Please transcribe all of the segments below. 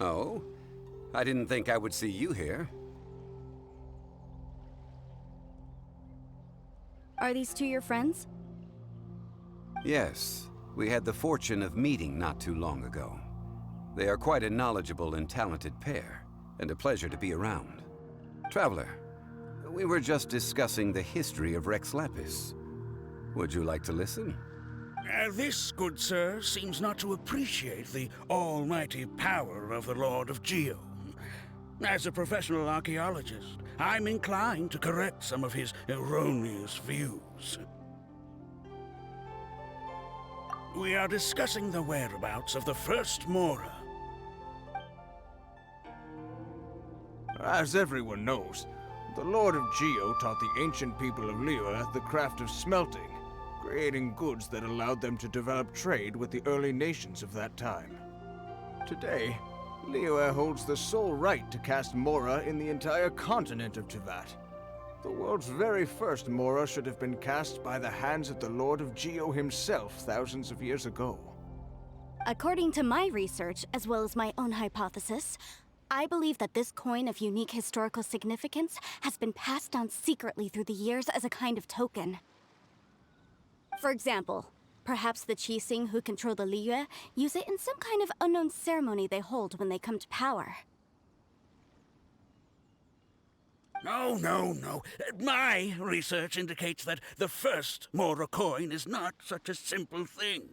Oh? I didn't think I would see you here. Are these two your friends? Yes, we had the fortune of meeting not too long ago. They are quite a knowledgeable and talented pair, and a pleasure to be around. Traveler, we were just discussing the history of Rex Lapis. Would you like to listen? This, good sir, seems not to appreciate the almighty power of the Lord of Geo. As a professional archaeologist, I'm inclined to correct some of his erroneous views. We are discussing the whereabouts of the first Mora. As everyone knows, the Lord of Geo taught the ancient people of Liyue the craft of smelting, creating goods that allowed them to develop trade with the early nations of that time. Today, Liyue holds the sole right to cast Mora in the entire continent of Teyvat. The world's very first Mora should have been cast by the hands of the Lord of Geo himself thousands of years ago. According to my research, as well as my own hypothesis, I believe that this coin of unique historical significance has been passed down secretly through the years as a kind of token. For example, perhaps the Qixing who control the Liyue use it in some kind of unknown ceremony they hold when they come to power. No. My research indicates that the first Mora coin is not such a simple thing.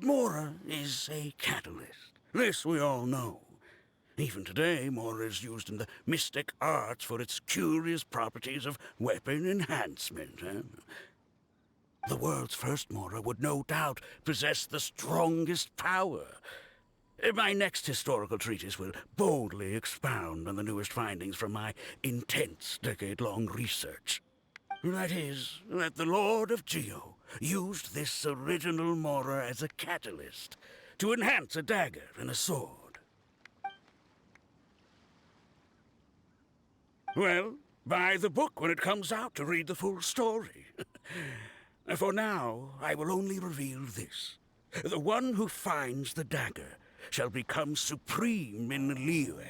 Mora is a catalyst. This we all know. Even today, Mora is used in the mystic arts for its curious properties of weapon enhancement. The world's first Mora would no doubt possess the strongest power. My next historical treatise will boldly expound on the newest findings from my intense decade-long research. That is, that the Lord of Geo used this original Mora as a catalyst to enhance a dagger and a sword. Well, buy the book when it comes out to read the full story. For now, I will only reveal this. The one who finds the dagger shall become supreme in Liyue,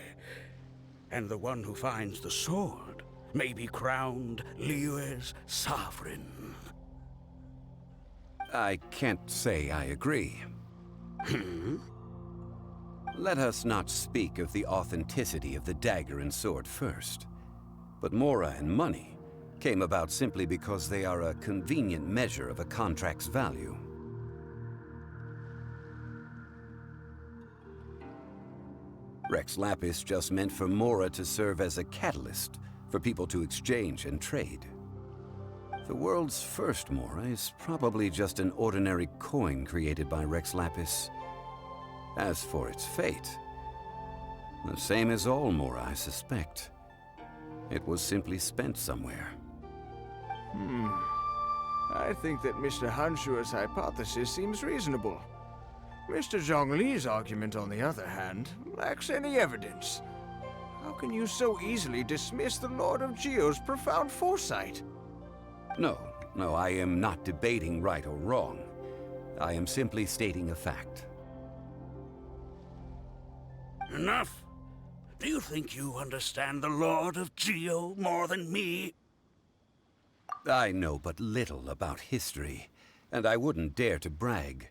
and the one who finds the sword may be crowned Liyue's sovereign. I can't say I agree. Let us not speak of the authenticity of the dagger and sword first. But Mora and money came about simply because they are a convenient measure of a contract's value. Rex Lapis just meant for Mora to serve as a catalyst for people to exchange and trade. The world's first Mora is probably just an ordinary coin created by Rex Lapis. As for its fate, the same as all Mora, I suspect. It was simply spent somewhere. I think that Mr. Hanshua's hypothesis seems reasonable. Mr. Zhong Li's argument, on the other hand, lacks any evidence. How can you so easily dismiss the Lord of Geo's profound foresight? No, I am not debating right or wrong. I am simply stating a fact. Enough! Do you think you understand the Lord of Geo more than me? I know but little about history, and I wouldn't dare to brag.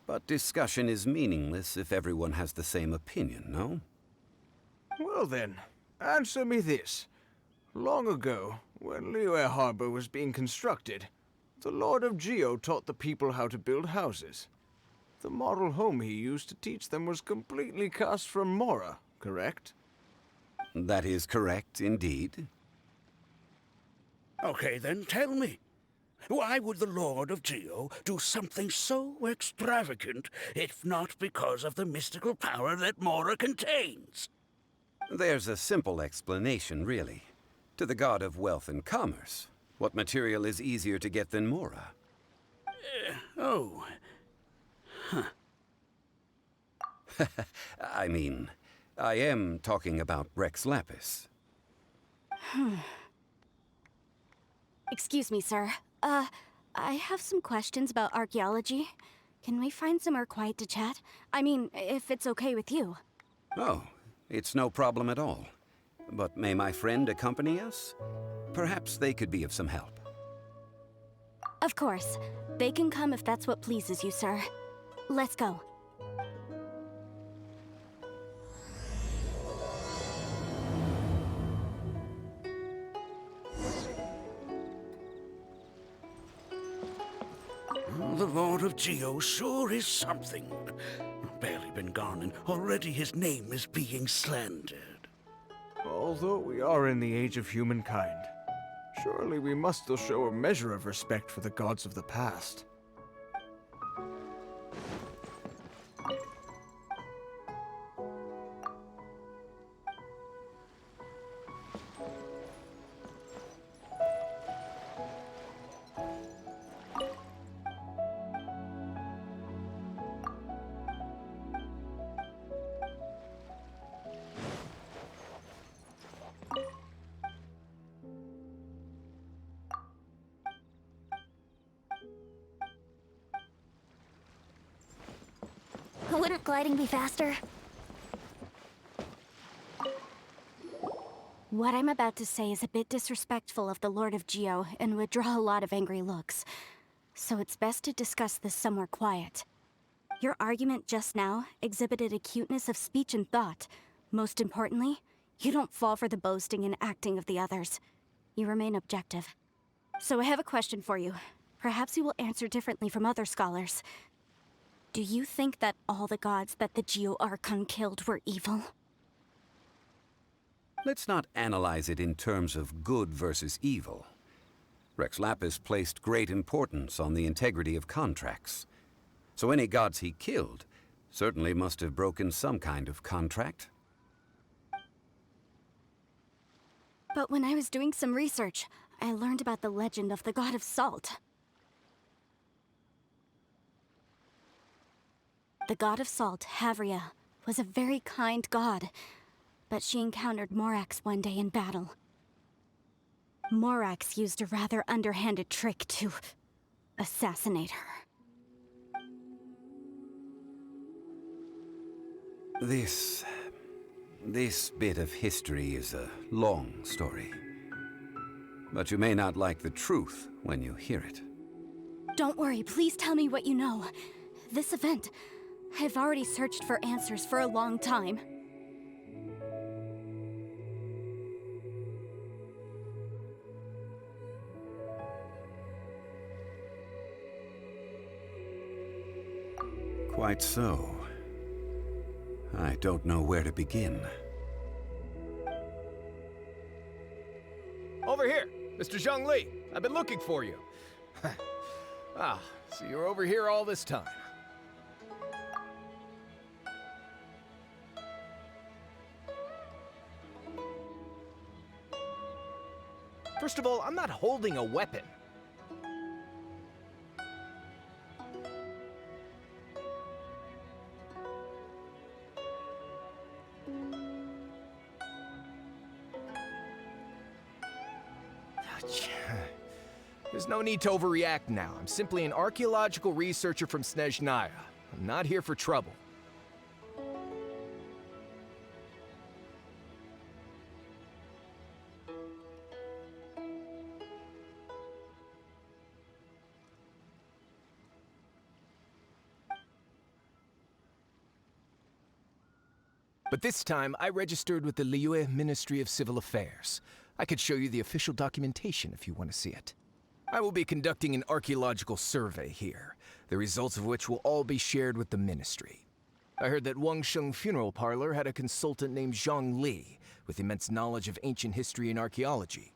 But discussion is meaningless if everyone has the same opinion, no? Well then, answer me this. Long ago, when Liyue Harbor was being constructed, the Lord of Geo taught the people how to build houses. The model home he used to teach them was completely cast from Mora, correct? That is correct, indeed. Okay, then tell me. Why would the Lord of Geo do something so extravagant, if not because of the mystical power that Mora contains? There's a simple explanation, really. To the god of wealth and commerce, what material is easier to get than Mora? I mean, I am talking about Rex Lapis. Excuse me, sir. I have some questions about archaeology. Can we find somewhere quiet to chat? I mean, if it's okay with you. Oh, it's no problem at all. But may my friend accompany us? Perhaps they could be of some help. Of course. They can come if that's what pleases you, sir. Let's go. The Lord of Geo sure is something. Barely been gone, and already his name is being slandered. Although we are in the age of humankind, surely we must still show a measure of respect for the gods of the past. Wouldn't gliding be faster? What I'm about to say is a bit disrespectful of the Lord of Geo and would draw a lot of angry looks. So it's best to discuss this somewhere quiet. Your argument just now exhibited acuteness of speech and thought. Most importantly, you don't fall for the boasting and acting of the others. You remain objective. So I have a question for you. Perhaps you will answer differently from other scholars. Do you think that all the gods that the Geo Archon killed were evil? Let's not analyze it in terms of good versus evil. Rex Lapis placed great importance on the integrity of contracts. So any gods he killed certainly must have broken some kind of contract. But when I was doing some research, I learned about the legend of the god of salt. The god of salt, Havria, was a very kind god, but she encountered Morax one day in battle. Morax used a rather underhanded trick to assassinate her. This bit of history is a long story. But you may not like the truth when you hear it. Don't worry, please tell me what you know. This event, I've already searched for answers for a long time. Quite so. I don't know where to begin. Over here, Mr. Zhong Li. I've been looking for you. So you're over here all this time. First of all, I'm not holding a weapon. There's no need to overreact now. I'm simply an archaeological researcher from Snezhnaya. I'm not here for trouble. But this time, I registered with the Liyue Ministry of Civil Affairs. I could show you the official documentation if you want to see it. I will be conducting an archaeological survey here, the results of which will all be shared with the ministry. I heard that Wangsheng Funeral Parlor had a consultant named Zhong Li, with immense knowledge of ancient history and archaeology.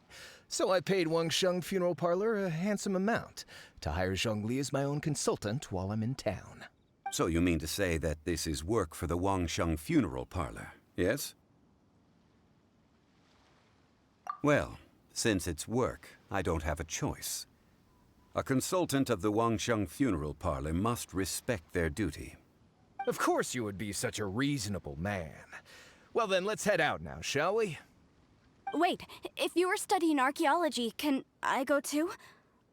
So I paid Wangsheng Funeral Parlor a handsome amount to hire Zhong Li as my own consultant while I'm in town. So you mean to say that this is work for the Wangsheng Funeral Parlor, yes? Well, since it's work, I don't have a choice. A consultant of the Wangsheng Funeral Parlor must respect their duty. Of course you would be such a reasonable man. Well then, let's head out now, shall we? Wait, if you are studying archaeology, can I go too?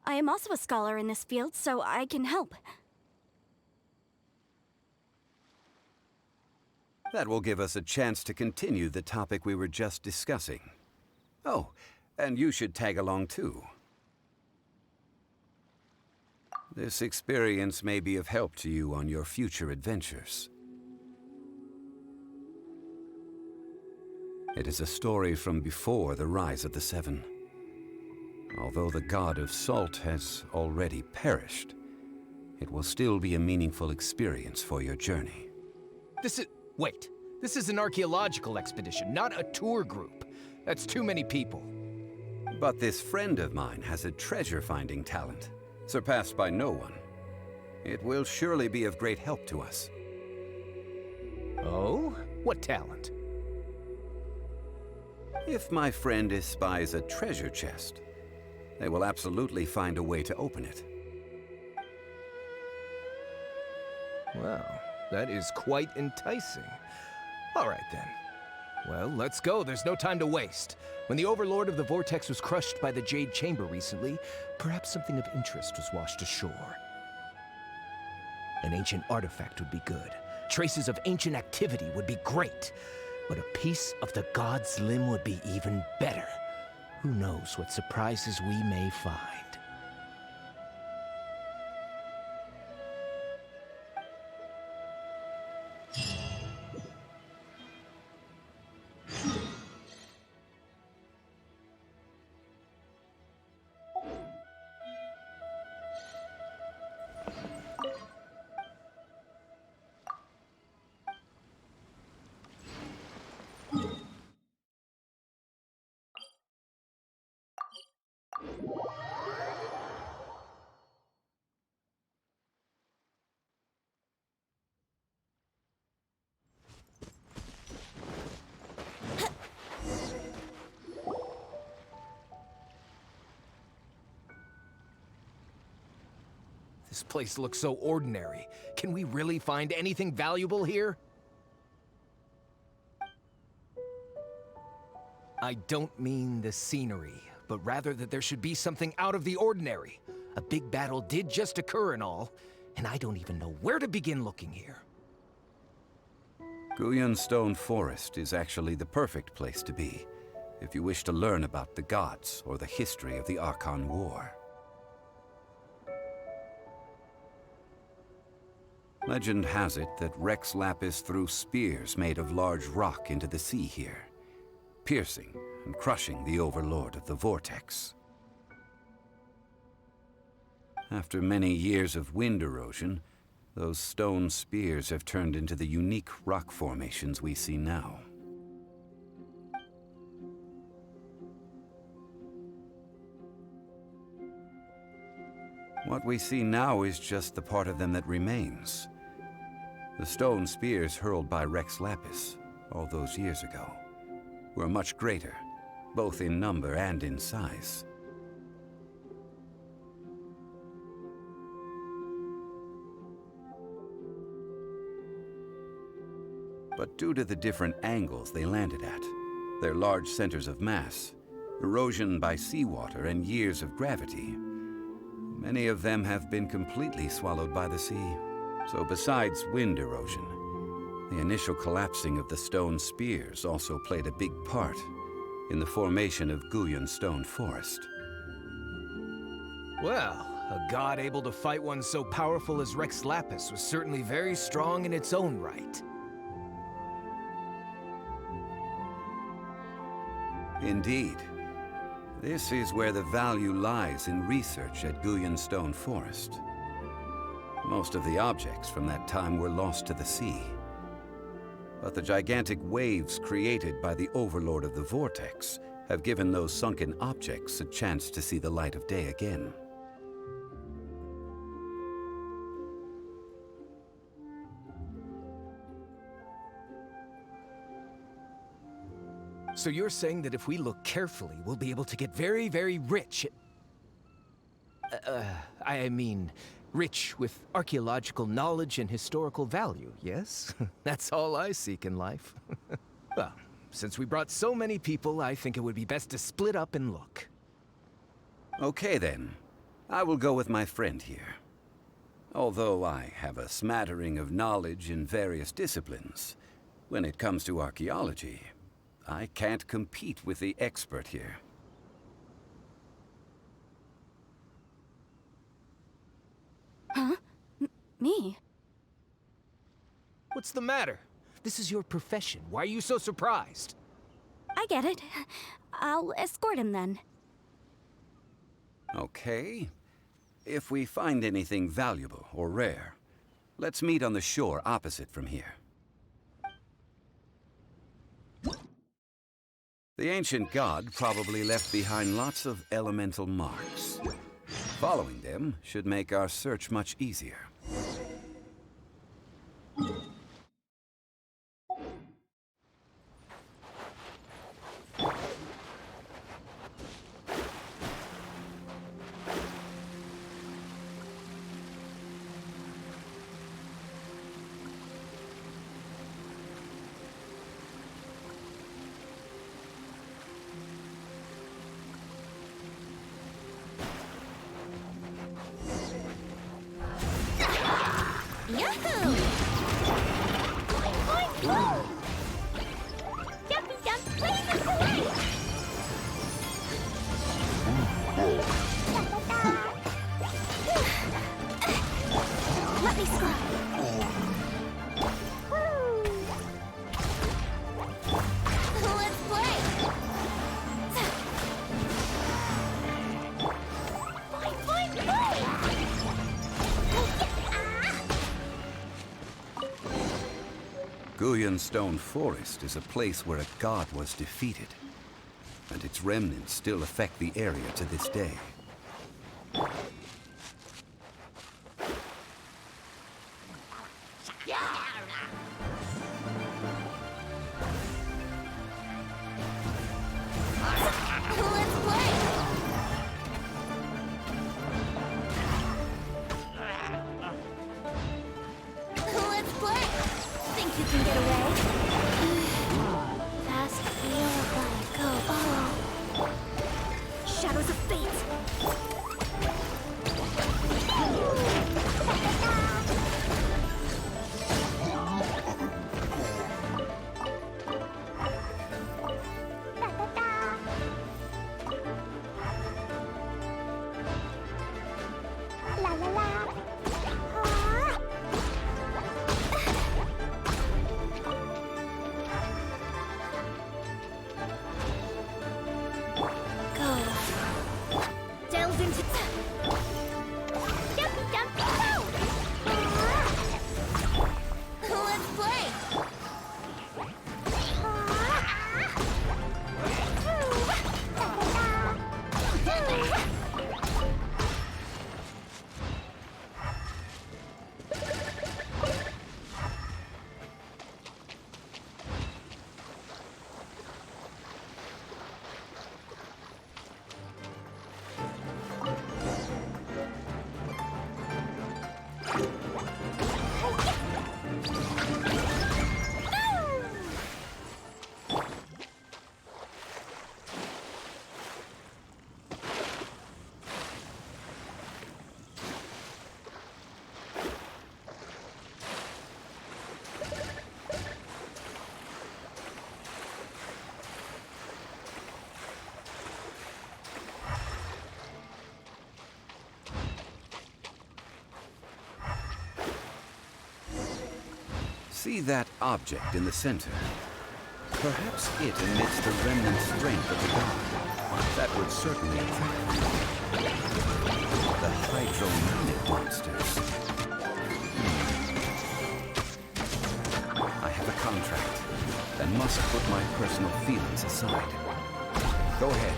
I am also a scholar in this field, so I can help. That will give us a chance to continue the topic we were just discussing. Oh, and you should tag along too. This experience may be of help to you on your future adventures. It is a story from before the rise of the Seven. Although the god of salt has already perished, it will still be a meaningful experience for your journey. Wait. This is an archaeological expedition, not a tour group. That's too many people. But this friend of mine has a treasure-finding talent, surpassed by no one. It will surely be of great help to us. Oh? What talent? If my friend espies a treasure chest, they will absolutely find a way to open it. Well, that is quite enticing. All right, then. Well, let's go. There's no time to waste. When the Overlord of the Vortex was crushed by the Jade Chamber recently, perhaps something of interest was washed ashore. An ancient artifact would be good. Traces of ancient activity would be great. But a piece of the god's limb would be even better. Who knows what surprises we may find. This place looks so ordinary. Can we really find anything valuable here? I don't mean the scenery, but rather that there should be something out of the ordinary. A big battle did just occur and all, and I don't even know where to begin looking here. Guyun Stone Forest is actually the perfect place to be, if you wish to learn about the gods or the history of the Archon War. Legend has it that Rex Lapis threw spears made of large rock into the sea here, piercing and crushing the Overlord of the Vortex. After many years of wind erosion, those stone spears have turned into the unique rock formations we see now. What we see now is just the part of them that remains. The stone spears hurled by Rex Lapis all those years ago were much greater, both in number and in size. But due to the different angles they landed at, their large centers of mass, erosion by seawater, and years of gravity, many of them have been completely swallowed by the sea. So besides wind erosion, the initial collapsing of the stone spears also played a big part in the formation of Guyun Stone Forest. Well, a god able to fight one so powerful as Rex Lapis was certainly very strong in its own right. Indeed. This is where the value lies in research at Guyun Stone Forest. Most of the objects from that time were lost to the sea. But the gigantic waves created by the Overlord of the Vortex have given those sunken objects a chance to see the light of day again. So you're saying that if we look carefully, we'll be able to get very, very rich. I mean, rich with archaeological knowledge and historical value, yes? That's all I seek in life. Well, since we brought so many people, I think it would be best to split up and look. Okay then. I will go with my friend here. Although I have a smattering of knowledge in various disciplines, When it comes to archaeology, I can't compete with the expert here. Huh? Me? What's the matter? This is your profession. Why are you so surprised? I get it. I'll escort him then. Okay. If we find anything valuable or rare, let's meet on the shore opposite from here. The ancient god probably left behind lots of elemental marks. Following them should make our search much easier. Yahoo! Jumpy jump, blazing away! Let me scrub. Let's play! Fine, Guyan Stone Forest is a place where a god was defeated, and its remnants still affect the area to this day. Let's play! Let's play! Think you can get away? Fast feel like go. Oh. Shadows of fate! La la la. Go. Delve into jumpy jumpy go. Let's play. See that object in the center? Perhaps it emits the remnant strength of the god. That would certainly attract them. The hydro-unit monsters. I have a contract and must put my personal feelings aside. Go ahead.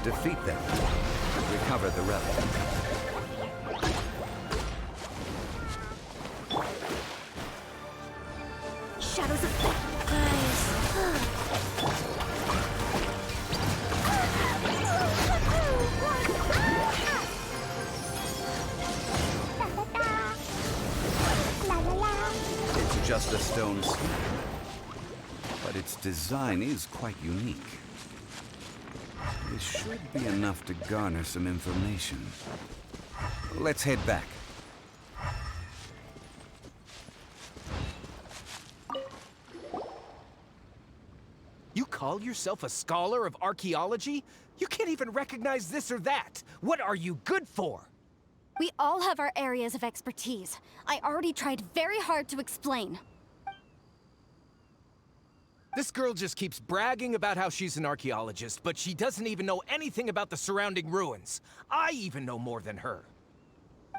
Defeat them. Recover the relic. Shadows of fate. Guys. It's just a stone slab, but its design is quite unique. This should be enough to garner some information. Let's head back. call yourself a scholar of archaeology? You can't even recognize this or that. What are you good for? We all have our areas of expertise. I already tried very hard to explain. This girl just keeps bragging about how she's an archaeologist, but she doesn't even know anything about the surrounding ruins. I even know more than her.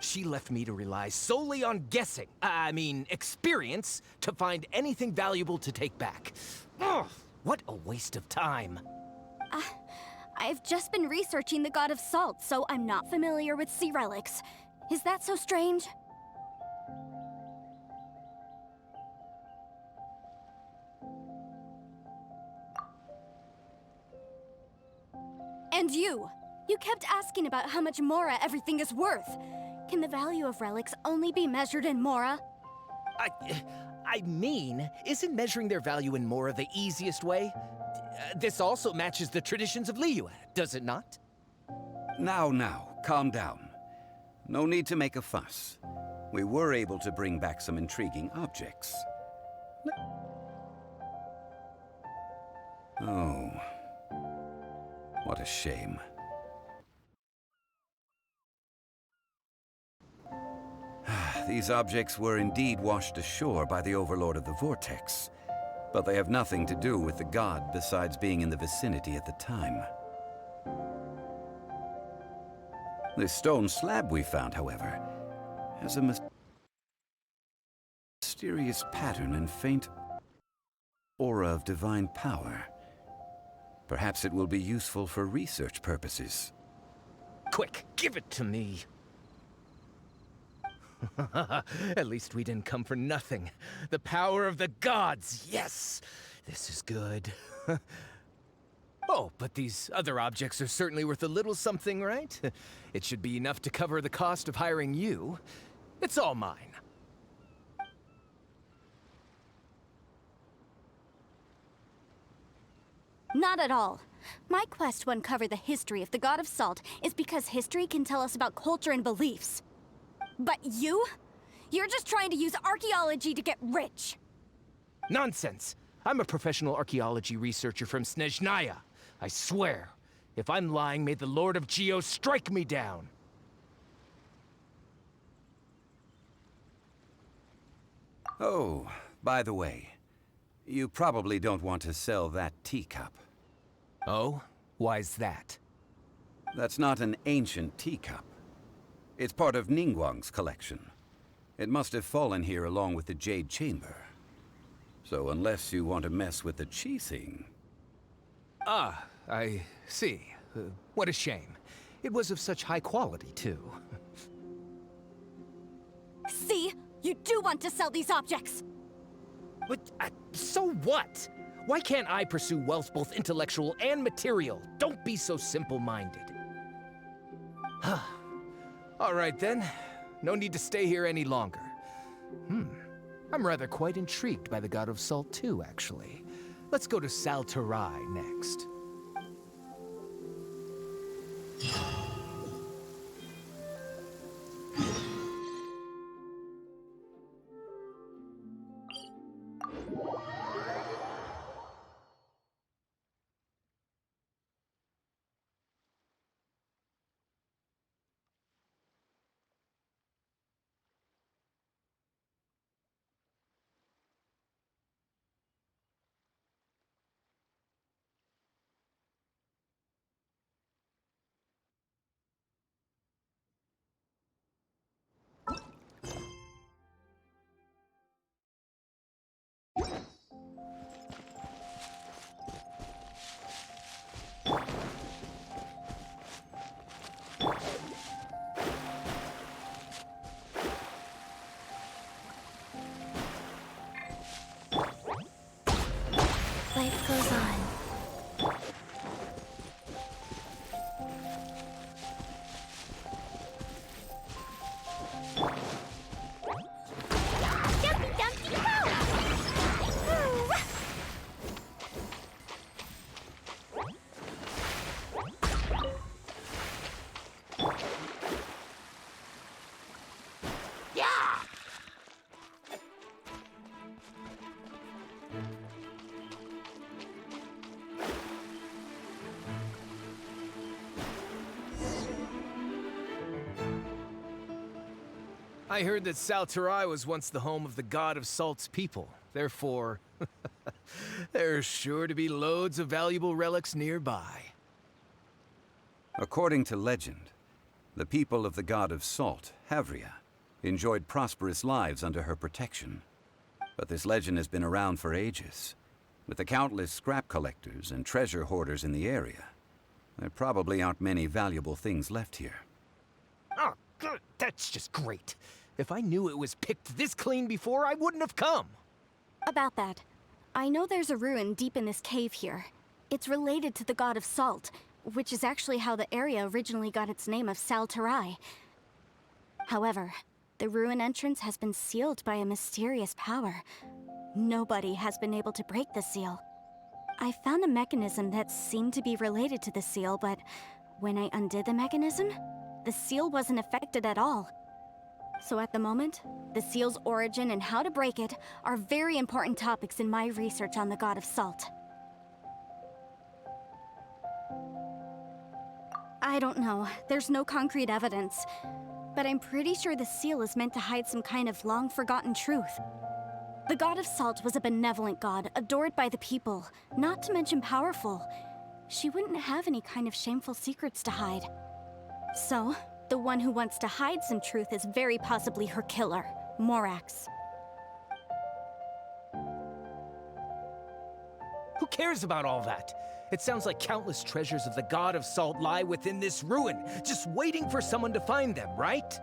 She left me to rely solely on guessing, experience, to find anything valuable to take back. Ugh, what a waste of time. I've just been researching the god of salt, so I'm not familiar with sea relics. Is that so strange? And you kept asking about how much Mora everything is worth. Can the value of relics only be measured in Mora? Isn't measuring their value in Mora the easiest way? This also matches the traditions of Liyue, does it not? Now, calm down. No need to make a fuss. We were able to bring back some intriguing objects. Oh, what a shame. These objects were indeed washed ashore by the Overlord of the Vortex, but they have nothing to do with the god besides being in the vicinity at the time. This stone slab we found, however, has a mysterious pattern and faint aura of divine power. Perhaps it will be useful for research purposes. Quick, give it to me. At least we didn't come for nothing. The power of the gods, yes! This is good. Oh, but these other objects are certainly worth a little something, right? It should be enough to cover the cost of hiring you. It's all mine. Not at all. My quest to uncover the history of the god of salt is because history can tell us about culture and beliefs. But you're just trying to use archaeology to get rich. Nonsense! I'm a professional archaeology researcher from Snezhnaya. I swear, if I'm lying, may the Lord of Geo strike me down. Oh, by the way, you probably don't want to sell that teacup. Oh? Why's that? That's not an ancient teacup. It's part of Ningguang's collection. It must have fallen here along with the Jade Chamber. So unless you want to mess with the Qixing... Ah, I see. What a shame. It was of such high quality, too. See? You do want to sell these objects! But, so what? Why can't I pursue wealth both intellectual and material? Don't be so simple-minded. All right, then. No need to stay here any longer. I'm rather quite intrigued by the God of Salt, too, actually. Let's go to Sal Flore next. Life goes on. Dumpty Dumpty Go! I heard that Sal Flore was once the home of the god of Salt's people. Therefore, there's sure to be loads of valuable relics nearby. According to legend, the people of the god of Salt, Havria, enjoyed prosperous lives under her protection. But this legend has been around for ages. With the countless scrap collectors and treasure hoarders in the area, there probably aren't many valuable things left here. Oh, good. That's just great. If I knew it was picked this clean before, I wouldn't have come. About that, I know there's a ruin deep in this cave here. It's related to the god of Salt, which is actually how the area originally got its name of Sal Flore. However, the ruin entrance has been sealed by a mysterious power. Nobody has been able to break the seal. I found a mechanism that seemed to be related to the seal, but when I undid the mechanism, the seal wasn't affected at all. So at the moment, the seal's origin and how to break it are very important topics in my research on the god of Salt. I don't know. There's no concrete evidence. But I'm pretty sure the seal is meant to hide some kind of long-forgotten truth. The god of Salt was a benevolent god, adored by the people, not to mention powerful. She wouldn't have any kind of shameful secrets to hide. So, the one who wants to hide some truth is very possibly her killer, Morax. Who cares about all that? It sounds like countless treasures of the god of Salt lie within this ruin, just waiting for someone to find them, right?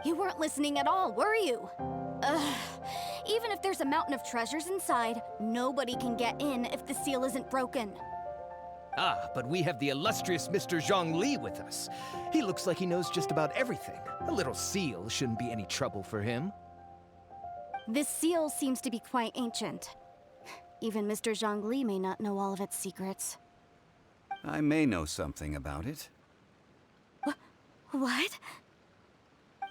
You weren't listening at all, were you? Ugh. Even if there's a mountain of treasures inside, nobody can get in if the seal isn't broken. Ah, but we have the illustrious Mr. Zhong Li with us. He looks like he knows just about everything. A little seal shouldn't be any trouble for him. This seal seems to be quite ancient. Even Mr. Zhong Li may not know all of its secrets. I may know something about it. What?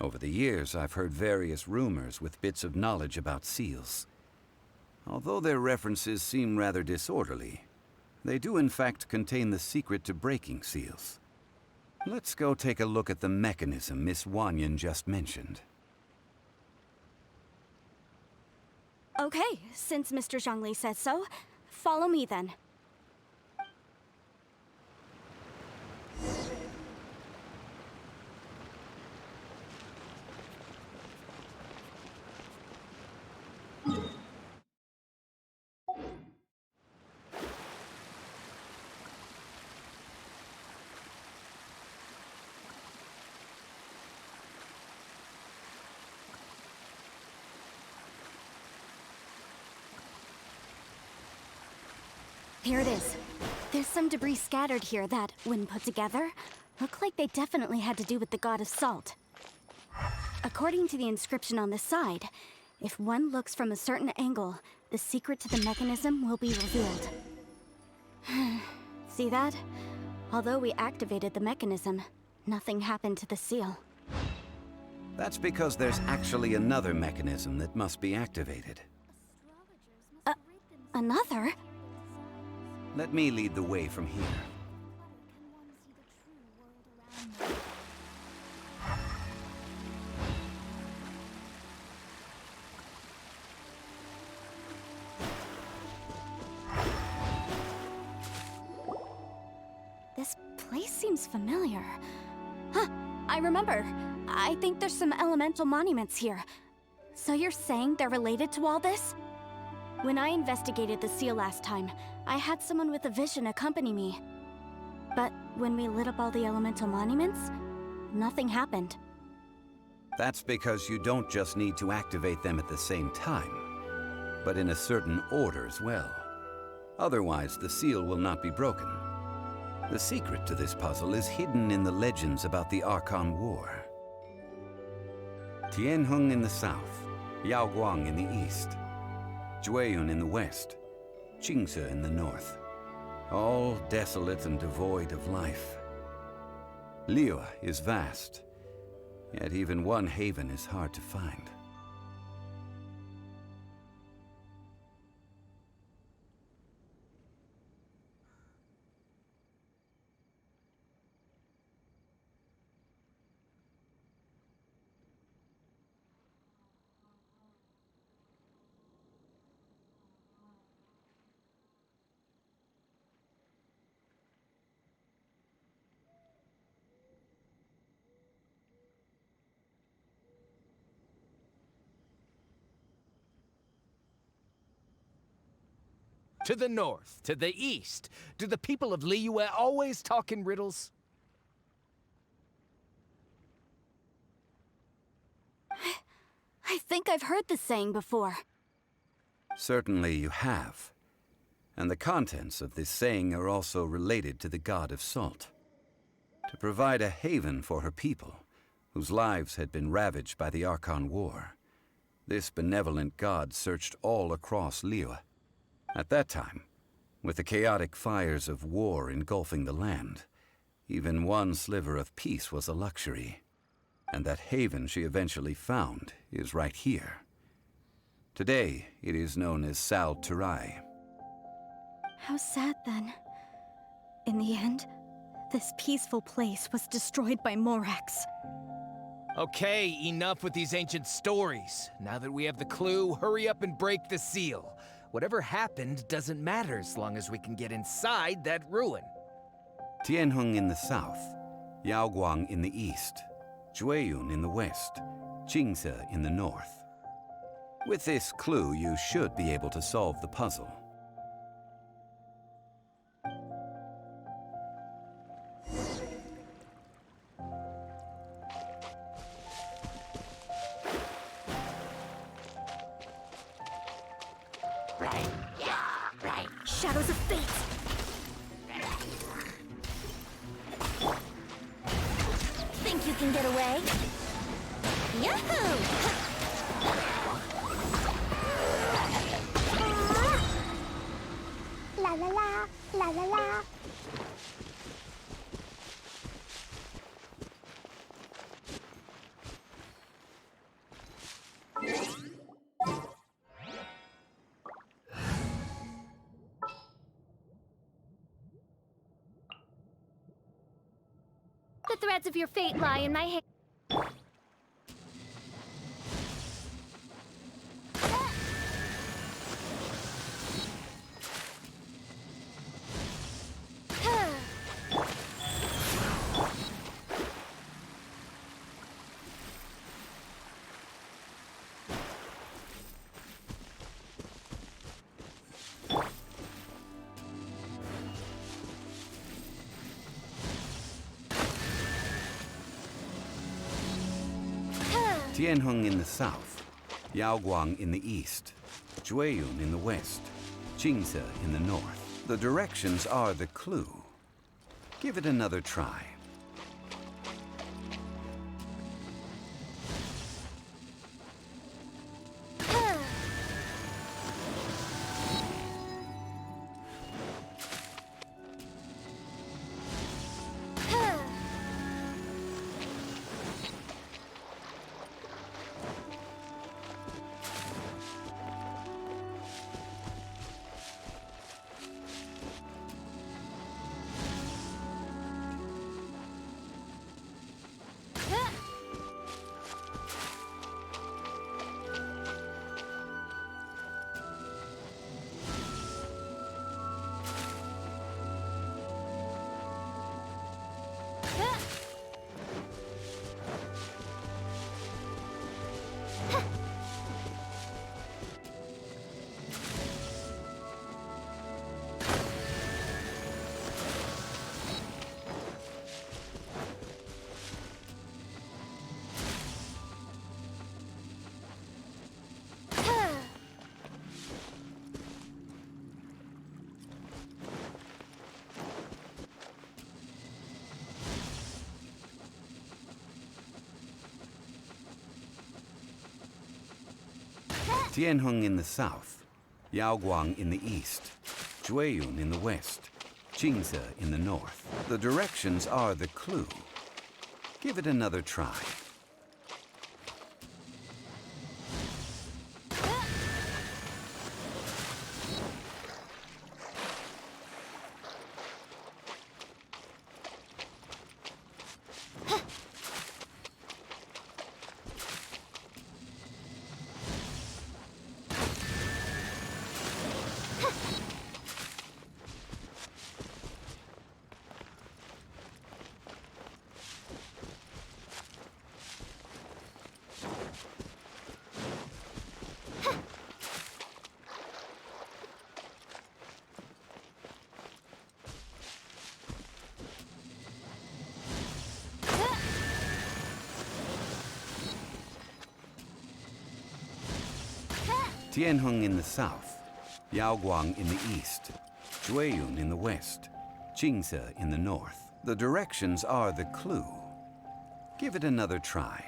Over the years, I've heard various rumors with bits of knowledge about seals. Although their references seem rather disorderly, they do in fact contain the secret to breaking seals. Let's go take a look at the mechanism Miss Wanyan just mentioned. Okay, since Mr. Zhong Li says so, follow me then. Here it is. There's some debris scattered here that, when put together, look like they definitely had to do with the god of Salt. According to the inscription on the side, if one looks from a certain angle, the secret to the mechanism will be revealed. See that? Although we activated the mechanism, nothing happened to the seal. That's because there's actually another mechanism that must be activated. Another? Let me lead the way from here. This place seems familiar. Huh, I remember. I think there's some elemental monuments here. So you're saying they're related to all this? When I investigated the seal last time, I had someone with a vision accompany me. But when we lit up all the elemental monuments, nothing happened. That's because you don't just need to activate them at the same time, but in a certain order as well. Otherwise, the seal will not be broken. The secret to this puzzle is hidden in the legends about the Archon War. Tianheng in the south, Yaoguang in the east, Jueyun in the west, Qingce in the north. All desolate and devoid of life. Liyue is vast, yet even one haven is hard to find. To the north, to the east. Do the people of Liyue always talk in riddles? I think I've heard this saying before. Certainly you have. And the contents of this saying are also related to the god of salt. To provide a haven for her people, whose lives had been ravaged by the Archon War, this benevolent god searched all across Liyue. At that time, with the chaotic fires of war engulfing the land, even one sliver of peace was a luxury. And that haven she eventually found is right here. Today, it is known as Sal Flore. How sad then. In the end, this peaceful place was destroyed by Morax. Okay, enough with these ancient stories. Now that we have the clue, hurry up and break the seal. Whatever happened doesn't matter as long as we can get inside that ruin. Tianheng in the south, Yaoguang in the east, Jueyun in the west, Qingce in the north. With this clue, you should be able to solve the puzzle. Shadows of fate! Think you can get away? Yahoo! La la la, la la la. The threads of your fate lie in my hand. Tianheng in the south, Yaoguang in the east, Jueyun in the west, Qingce in the north. The directions are the clue. Give it another try. Tianheng in the south, Yaoguang in the east, Jueyun in the west, Qingce in the north. The directions are the clue. Give it another try. Tianheng in the south, Yaoguang in the east, Jueyun in the west, Jingse in the north. The directions are the clue. Give it another try.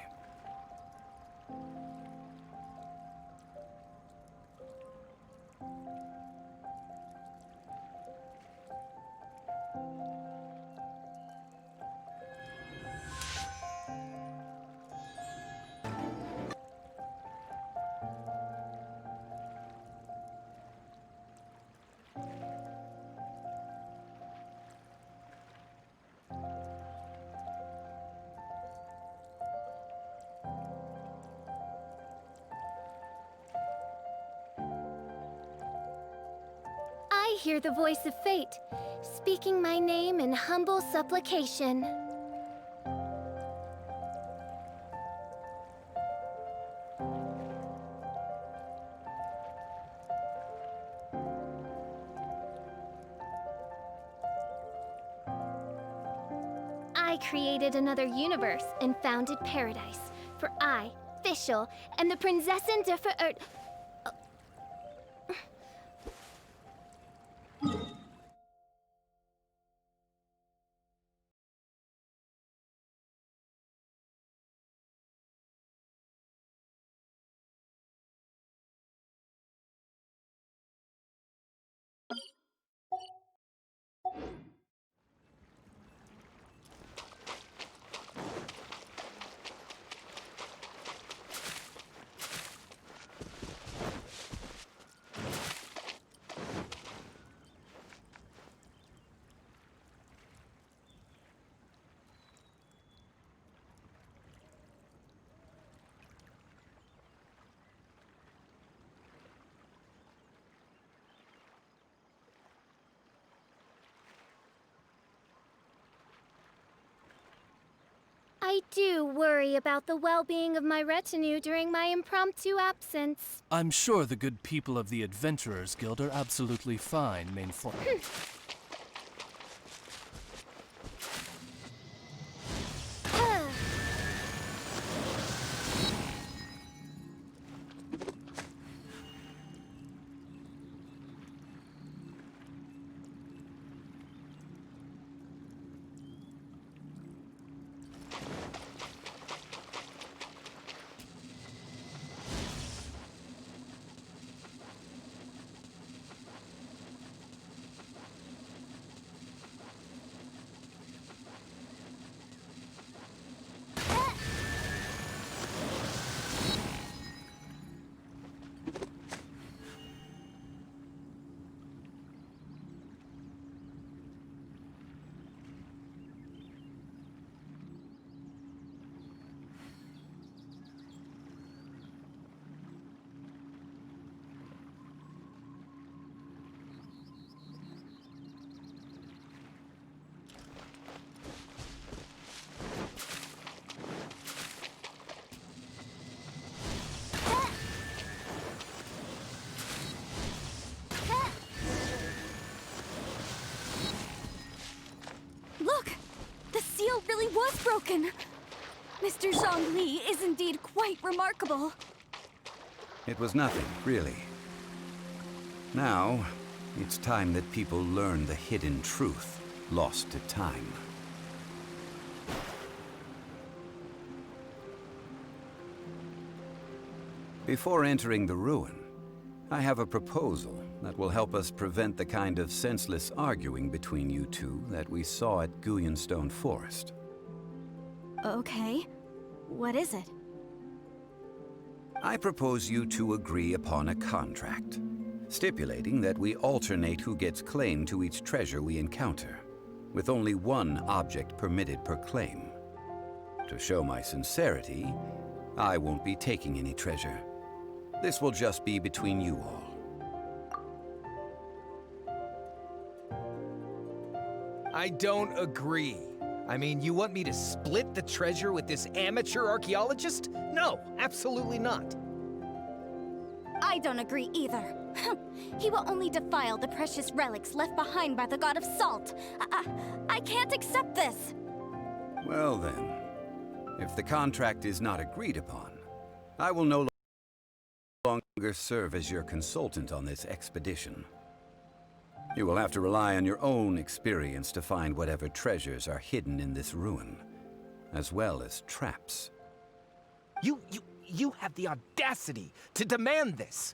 I hear the voice of fate, speaking my name in humble supplication. I created another universe and founded paradise, for I, Fischl, am the Prinzessin der Verirrt. I do worry about the well-being of my retinue during my impromptu absence. I'm sure the good people of the Adventurers Guild are absolutely fine, Mainfort. Look! The seal really was broken! Mr. Zhong Li is indeed quite remarkable. It was nothing, really. Now, it's time that people learn the hidden truth lost to time. Before entering the ruin, I have a proposal that will help us prevent the kind of senseless arguing between you two that we saw at Guyonstone Forest. Okay. What is it? I propose you two agree upon a contract, stipulating that we alternate who gets claim to each treasure we encounter, with only one object permitted per claim. To show my sincerity, I won't be taking any treasure. This will just be between you all. I don't agree. I mean, you want me to split the treasure with this amateur archaeologist? No, absolutely not. I don't agree either. He will only defile the precious relics left behind by the god of salt. I can't accept this. Well then, if the contract is not agreed upon, I will no longer longer serve as your consultant on this expedition. You will have to rely on your own experience to find whatever treasures are hidden in this ruin, as well as traps. You have the audacity to demand this!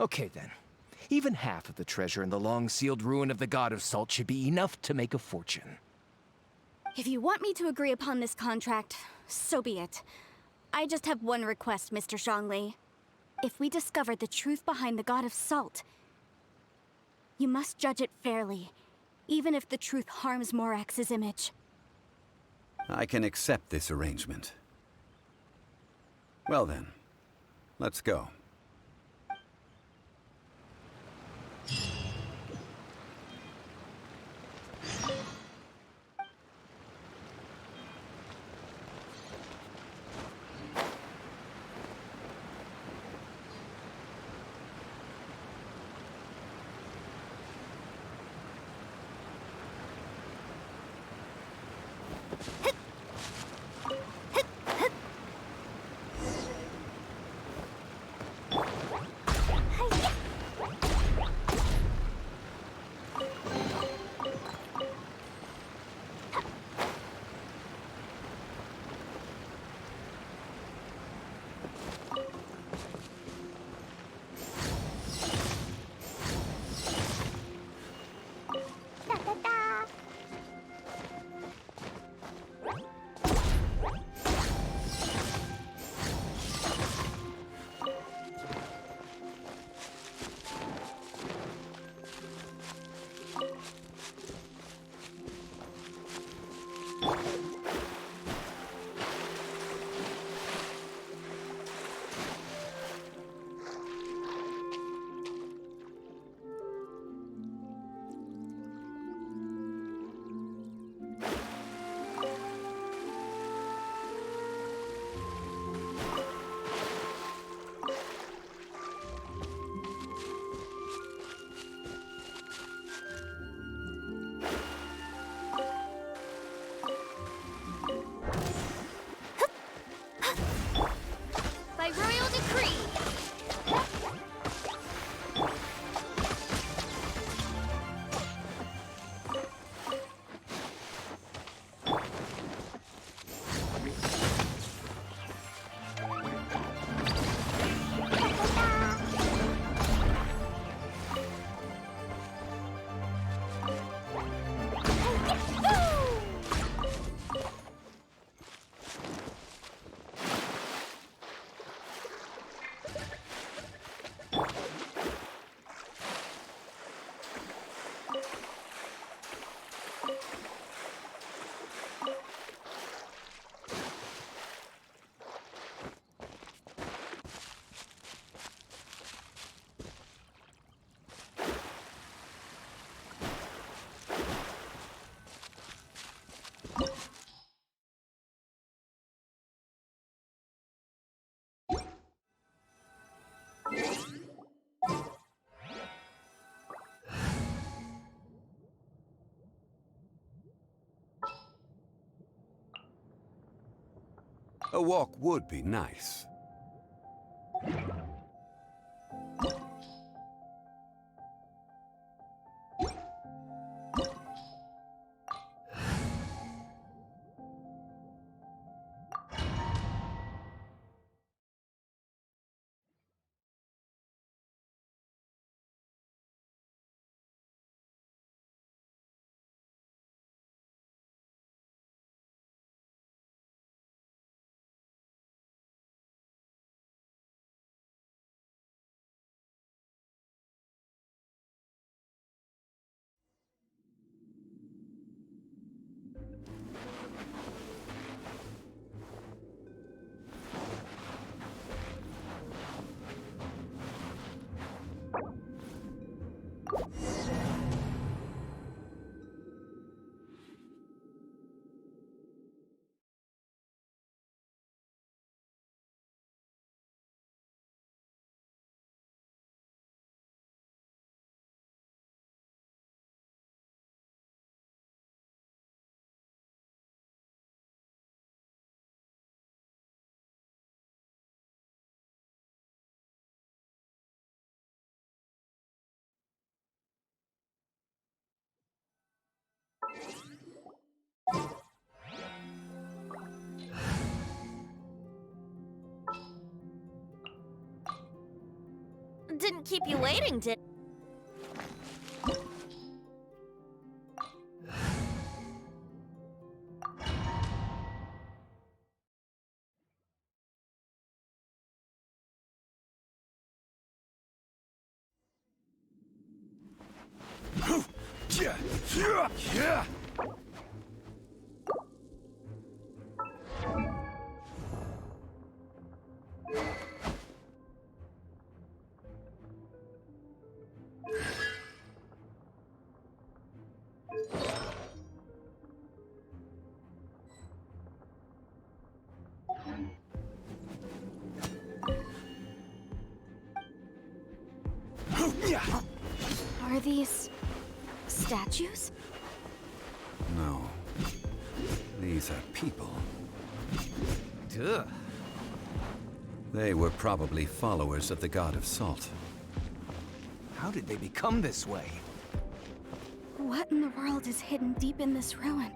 Okay then. Even half of the treasure in the long-sealed ruin of the God of Salt should be enough to make a fortune. If you want me to agree upon this contract, so be it. I just have one request, Mr. Zhong Li. If we discover the truth behind the God of Salt, you must judge it fairly, even if the truth harms Morax's image. I can accept this arrangement. Well then, let's go. By royal decree. A walk would be nice. didn't keep you waiting, did... Are these statues? No. These are people. Duh. They were probably followers of the god of salt. How did they become this way? What in the world is hidden deep in this ruin?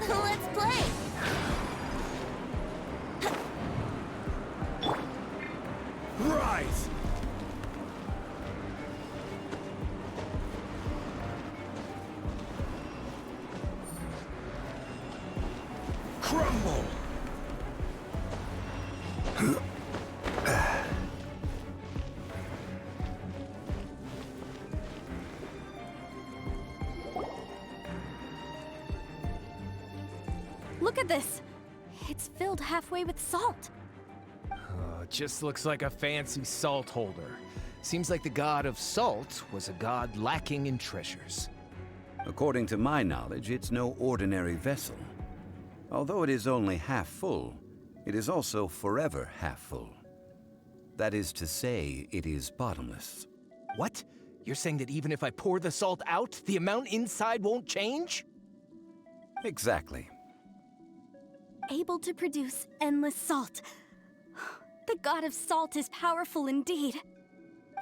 Let's play! Rise! Crumble! Look at this! It's filled halfway with salt. Oh, it just looks like a fancy salt holder. Seems like the god of salt was a god lacking in treasures. According to my knowledge, it's no ordinary vessel. Although it is only half full, it is also forever half full. That is to say, it is bottomless. What? You're saying that even if I pour the salt out, the amount inside won't change? Exactly. Able to produce endless salt. The god of salt is powerful indeed.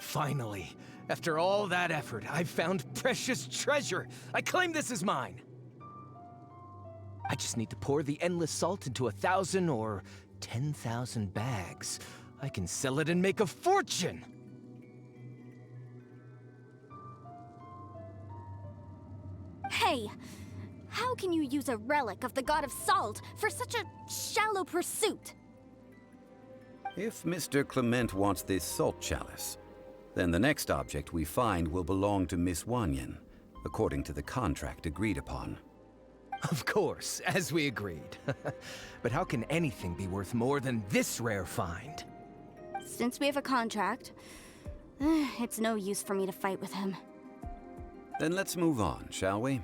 Finally, after all that effort, I've found precious treasure. I claim this as mine. I just need to pour the endless salt into 1,000 or 10,000 bags. I can sell it and make a fortune! Hey, how can you use a relic of the god of salt for such a shallow pursuit? If Mr. Clement wants this salt chalice, then the next object we find will belong to Miss Wanyan, according to the contract agreed upon. Of course, as we agreed. But how can anything be worth more than this rare find? Since we have a contract, it's no use for me to fight with him. Then let's move on, shall we?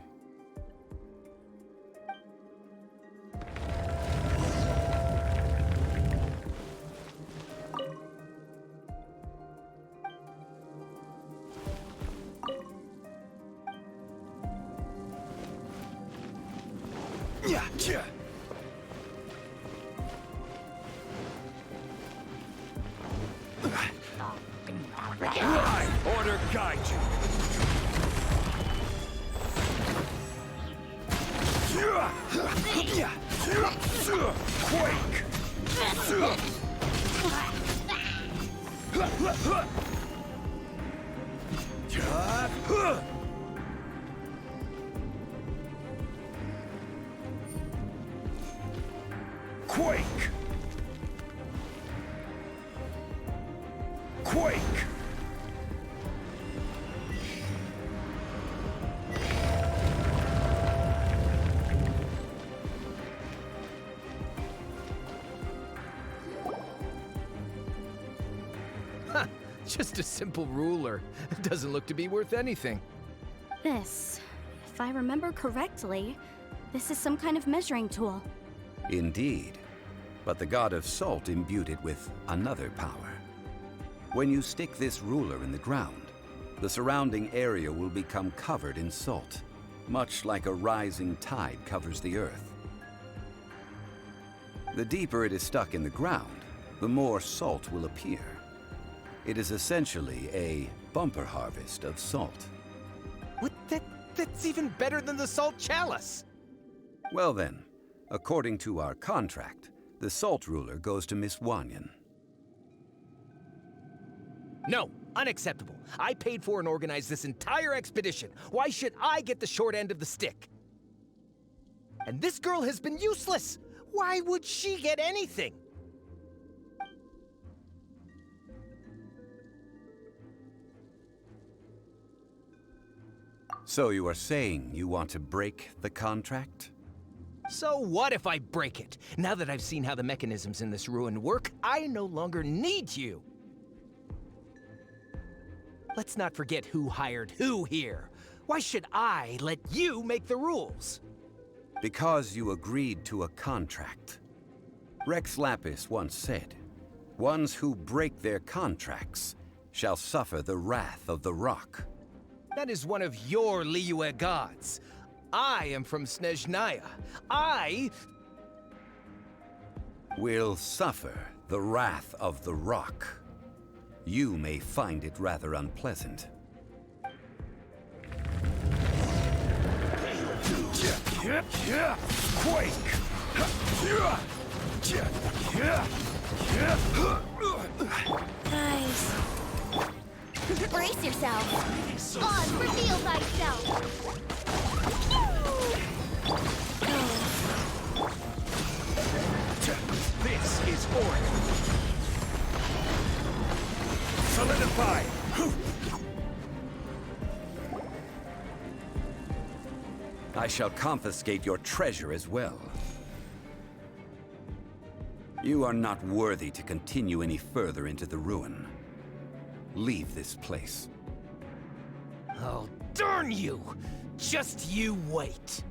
Order guide you. Quake! Quake! Quake! Just a simple ruler. It doesn't look to be worth anything. This, if I remember correctly, This is some kind of measuring tool. Indeed. But the god of salt imbued it with another power. When you stick this ruler in the ground, the surrounding area will become covered in salt, much like a rising tide covers the earth. The deeper it is stuck in the ground, the more salt will appear. It is essentially a bumper harvest of salt. What? That's even better than the salt chalice! Well then, according to our contract, the salt ruler goes to Miss Wanyan. No, unacceptable. I paid for and organized this entire expedition. Why should I get the short end of the stick? And this girl has been useless. Why would she get anything? So you are saying you want to break the contract? So what if I break it? Now that I've seen how the mechanisms in this ruin work, I no longer need you. Let's not forget who hired who here. Why should I let you make the rules? Because you agreed to a contract. Rex Lapis once said, "Ones who break their contracts shall suffer the wrath of the rock." That is one of your Liyue gods. I am from Snezhnaya. I will suffer the wrath of the rock. You may find it rather unpleasant. Quake! Nice. Brace yourself. Oz, reveal thyself! This is order. Solidify! I shall confiscate your treasure as well. You are not worthy to continue any further into the ruin. Leave this place. Oh, darn you! Just you wait.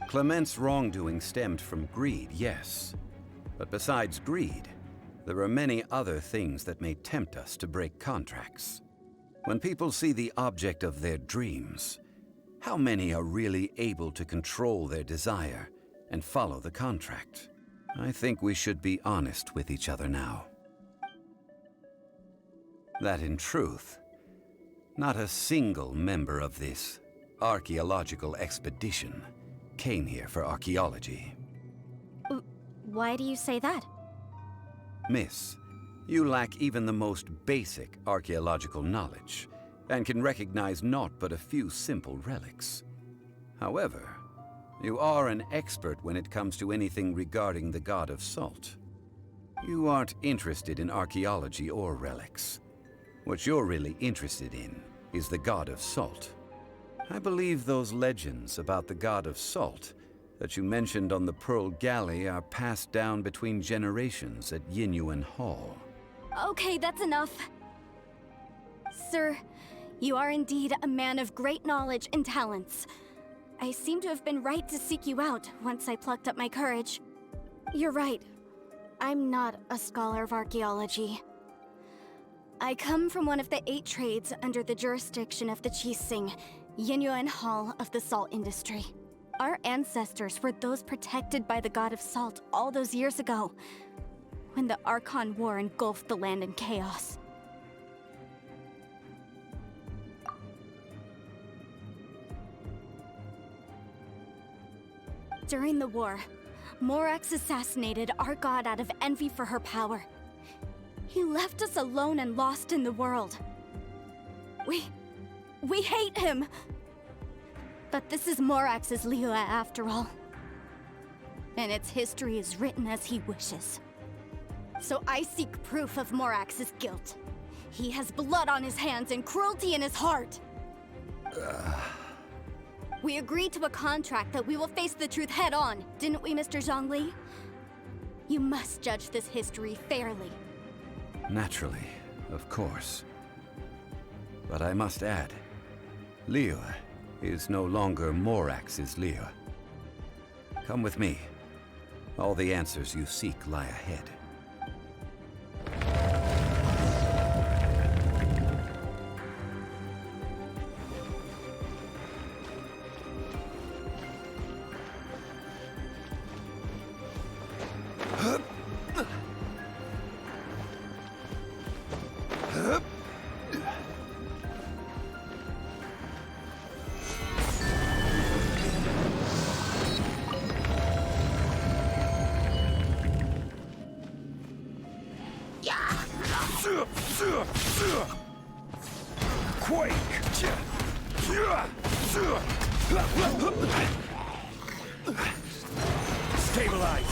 Clement's wrongdoing stemmed from greed, yes. But besides greed, there are many other things that may tempt us to break contracts. When people see the object of their dreams, how many are really able to control their desire and follow the contract? I think we should be honest with each other now. That in truth, not a single member of this archaeological expedition came here for archaeology. Why do you say that? Miss, you lack even the most basic archaeological knowledge, and can recognize naught but a few simple relics. However, you are an expert when it comes to anything regarding the god of salt. You aren't interested in archaeology or relics. What you're really interested in is the god of salt. I believe those legends about the god of salt that you mentioned on the Pearl Galley are passed down between generations at Yinyuan Hall. Okay, that's enough. Sir, you are indeed a man of great knowledge and talents. I seem to have been right to seek you out once I plucked up my courage. You're right. I'm not a scholar of archaeology. I come from one of the 8 trades under the jurisdiction of the Qixing, Yinyuan Hall of the salt industry. Our ancestors were those protected by the god of salt all those years ago, when the Archon War engulfed the land in chaos. During the war, Morax assassinated our god out of envy for her power. He left us alone and lost in the world. We hate him! But this is Morax's Liyue after all. And its history is written as he wishes. So I seek proof of Morax's guilt. He has blood on his hands and cruelty in his heart. We agreed to a contract that we will face the truth head on, didn't we, Mr. Zhong Li? You must judge this history fairly. Naturally, of course. But I must add, Liyue is no longer Morax's Liyue. Come with me. All the answers you seek lie ahead. Quake! Stabilize!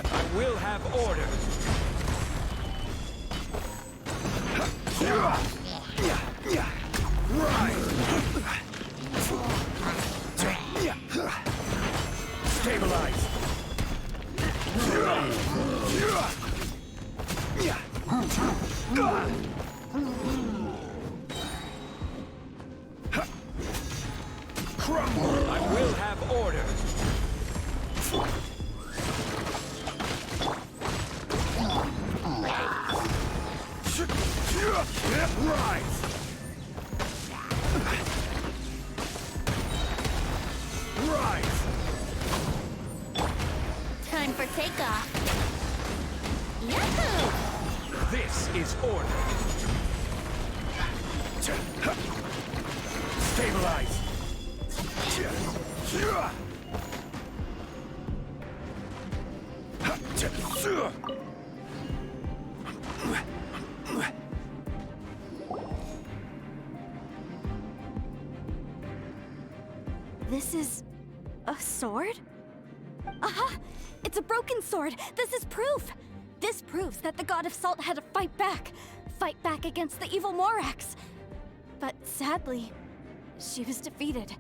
I will have order! Stabilize! Crumble! I will have order! Rise! Rise! Time for takeoff. Yahoo! This is order! Stabilize! This is a sword? Aha! It's a broken sword! This is proof! This proves that the God of Salt had to fight back against the evil Morax. But sadly, she was defeated.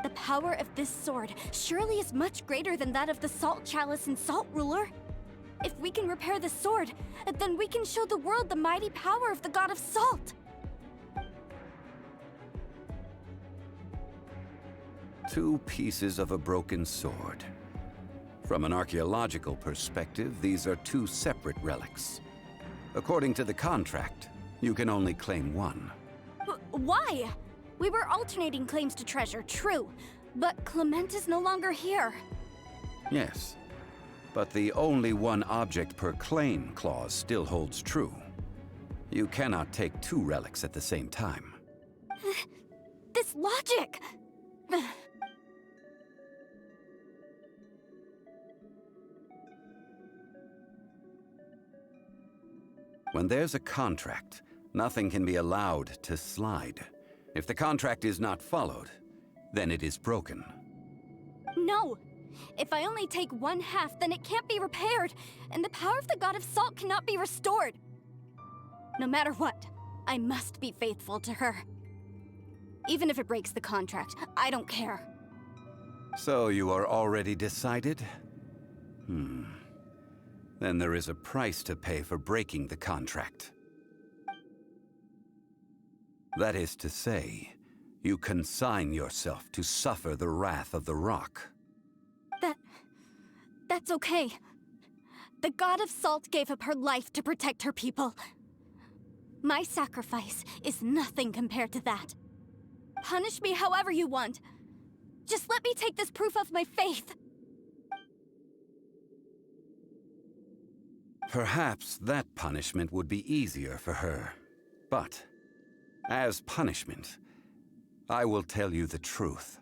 The power of this sword surely is much greater than that of the Salt Chalice and Salt Ruler. If we can repair the sword, then we can show the world the mighty power of the God of Salt. Two pieces of a broken sword. From an archaeological perspective, these are two separate relics. According to the contract, you can only claim one. Why? We were alternating claims to treasure, true. But Clement is no longer here. Yes, but the only one object per claim clause still holds true. You cannot take two relics at the same time. This logic! When there's a contract, nothing can be allowed to slide. If the contract is not followed, then it is broken. No! If I only take one half, then it can't be repaired, and the power of the God of Salt cannot be restored. No matter what, I must be faithful to her. Even if it breaks the contract, I don't care. So you are already decided? Then there is a price to pay for breaking the contract. That is to say, you consign yourself to suffer the wrath of the rock. That's okay. The God of Salt gave up her life to protect her people. My sacrifice is nothing compared to that. Punish me however you want. Just let me take this proof of my faith. Perhaps that punishment would be easier for her. But, as punishment, I will tell you the truth.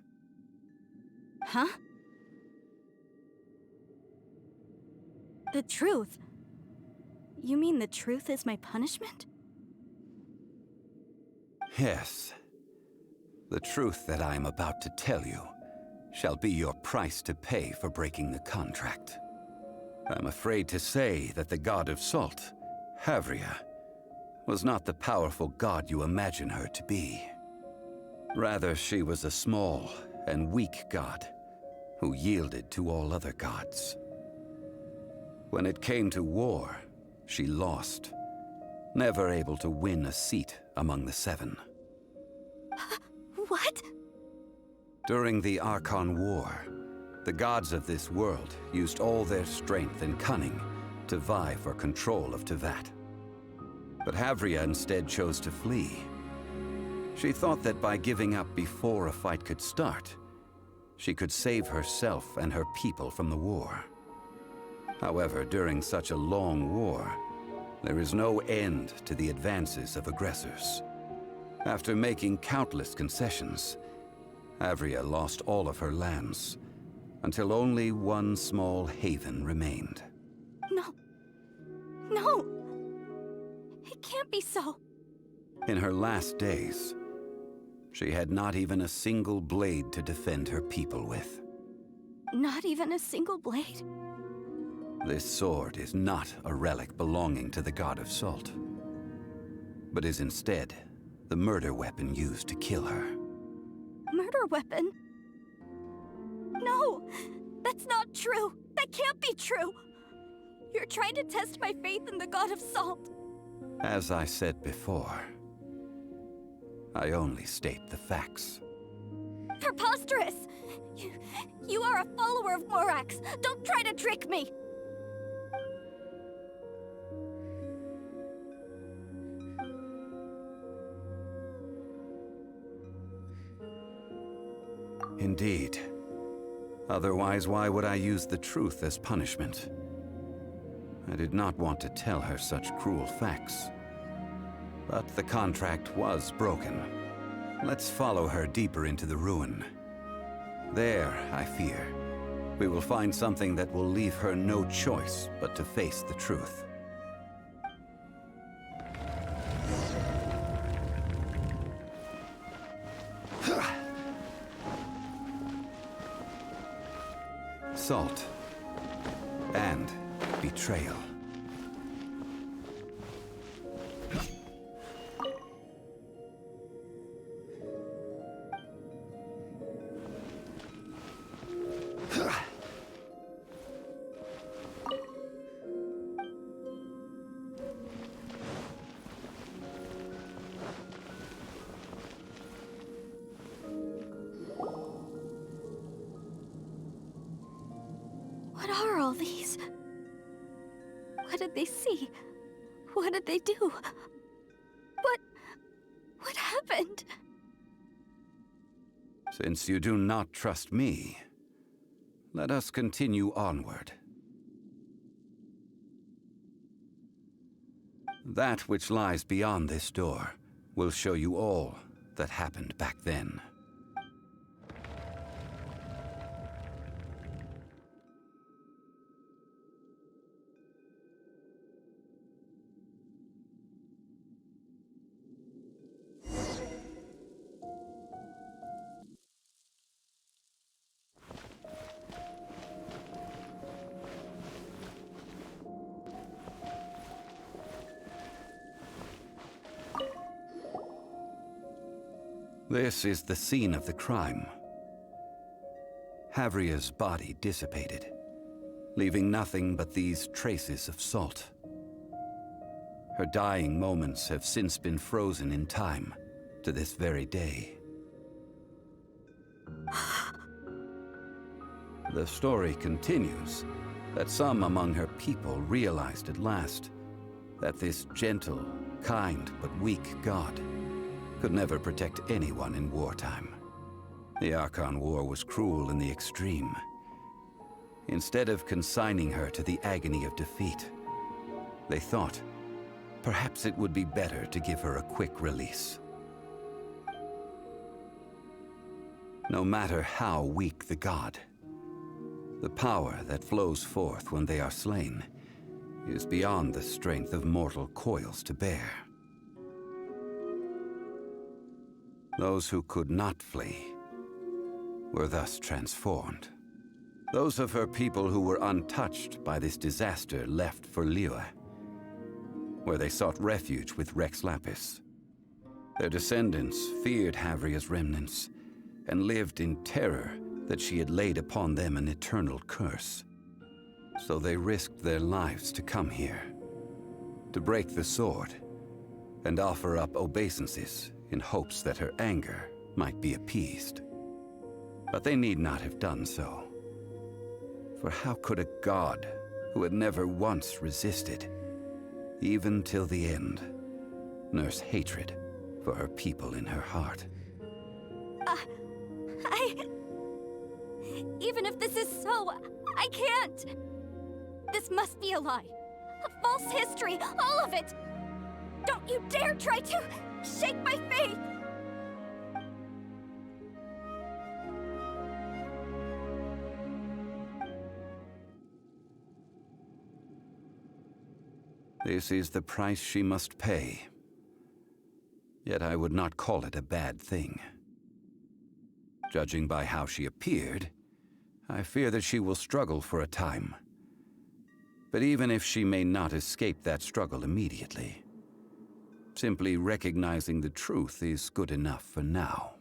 Huh? The truth? You mean the truth is my punishment? Yes. The truth that I am about to tell you shall be your price to pay for breaking the contract. I'm afraid to say that the God of Salt, Havria, was not the powerful god you imagine her to be. Rather, she was a small and weak god who yielded to all other gods. When it came to war, she lost, never able to win a seat among the seven. What? During the Archon War, the gods of this world used all their strength and cunning to vie for control of Tevat. But Havria instead chose to flee. She thought that by giving up before a fight could start, she could save herself and her people from the war. However, during such a long war, there is no end to the advances of aggressors. After making countless concessions, Havria lost all of her lands, until only one small haven remained. No. No! It can't be so. In her last days, she had not even a single blade to defend her people with. Not even a single blade? This sword is not a relic belonging to the god of salt, but is instead the murder weapon used to kill her. Murder weapon? No! That's not true! That can't be true! You're trying to test my faith in the god of salt. As I said before, I only state the facts. Preposterous! You are a follower of Morax! Don't try to trick me! Indeed. Otherwise, why would I use the truth as punishment? I did not want to tell her such cruel facts. But the contract was broken. Let's follow her deeper into the ruin. There, I fear, we will find something that will leave her no choice but to face the truth. Salt and betrayal. What are all these? What did they see? What did they do? What happened? Since you do not trust me, let us continue onward. That which lies beyond this door will show you all that happened back then. This is the scene of the crime. Havria's body dissipated, leaving nothing but these traces of salt. Her dying moments have since been frozen in time to this very day. The story continues that some among her people realized at last that this gentle, kind, but weak god could never protect anyone in wartime. The Archon War was cruel in the extreme. Instead of consigning her to the agony of defeat, they thought perhaps it would be better to give her a quick release. No matter how weak the god, the power that flows forth when they are slain is beyond the strength of mortal coils to bear. Those who could not flee were thus transformed. Those of her people who were untouched by this disaster left for Liyue. where they sought refuge with Rex Lapis. Their descendants feared Havria's remnants and lived in terror that she had laid upon them an eternal curse. So they risked their lives to come here, to break the sword and offer up obeisances in hopes that her anger might be appeased. But they need not have done so. For how could a god who had never once resisted, even till the end, nurse hatred for her people in her heart? Even if this is so, I can't! This must be a lie. A false history, all of it! Don't you dare try to shake my faith! This is the price she must pay. Yet I would not call it a bad thing. Judging by how she appeared, I fear that she will struggle for a time. But even if she may not escape that struggle immediately, simply recognizing the truth is good enough for now.